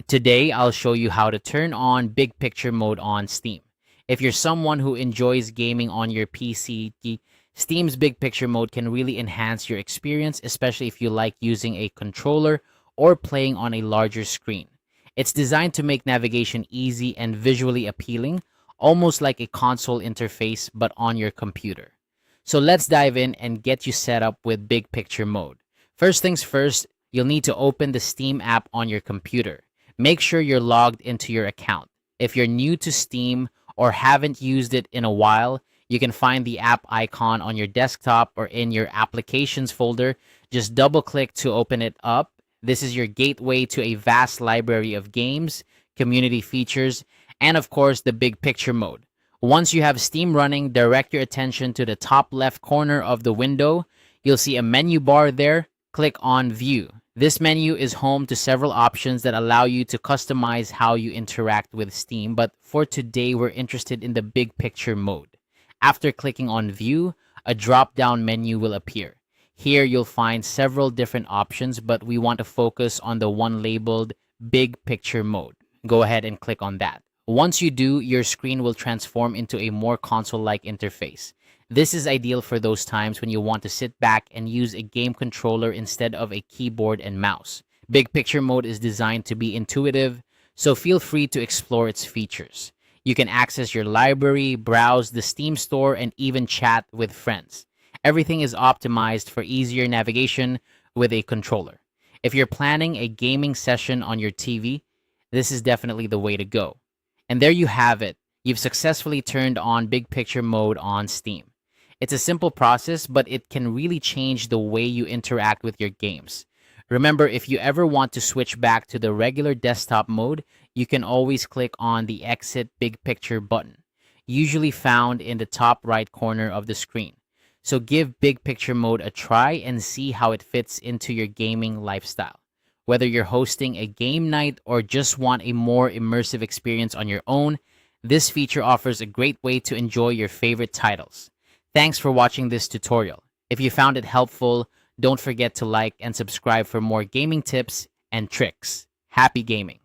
Today, I'll show you how to turn on big picture mode on Steam. If you're someone who enjoys gaming on your PC, Steam's big picture mode can really enhance your experience, especially if you like using a controller or playing on a larger screen. It's designed to make navigation easy and visually appealing, almost like a console interface but on your computer. So let's dive in and get you set up with big picture mode. First things first, you'll need to open the Steam app on your computer. Make sure you're logged into your account. If you're new to Steam or haven't used it in a while, you can find the app icon on your desktop or in your applications folder. Just double click to open it up. This is your gateway to a vast library of games, community features, and of course, the big picture mode. Once you have Steam running, direct your attention to the top left corner of the window. You'll see a menu bar there. Click on View. This menu is home to several options that allow you to customize how you interact with Steam, but for today, we're interested in the big picture mode. After clicking on View, a drop-down menu will appear. Here, you'll find several different options, but we want to focus on the one labeled Big Picture Mode. Go ahead and click on that. Once you do, your screen will transform into a more console-like interface. This is ideal for those times when you want to sit back and use a game controller instead of a keyboard and mouse. Big Picture Mode is designed to be intuitive, so feel free to explore its features. You can access your library, browse the Steam store, and even chat with friends. Everything is optimized for easier navigation with a controller. If you're planning a gaming session on your TV, this is definitely the way to go. And there you have it. You've successfully turned on Big Picture Mode on Steam. It's a simple process, but it can really change the way you interact with your games. Remember, if you ever want to switch back to the regular desktop mode, you can always click on the Exit Big Picture button, usually found in the top right corner of the screen. So give Big Picture Mode a try and see how it fits into your gaming lifestyle. Whether you're hosting a game night or just want a more immersive experience on your own, this feature offers a great way to enjoy your favorite titles. Thanks for watching this tutorial. If you found it helpful, don't forget to like and subscribe for more gaming tips and tricks. Happy gaming!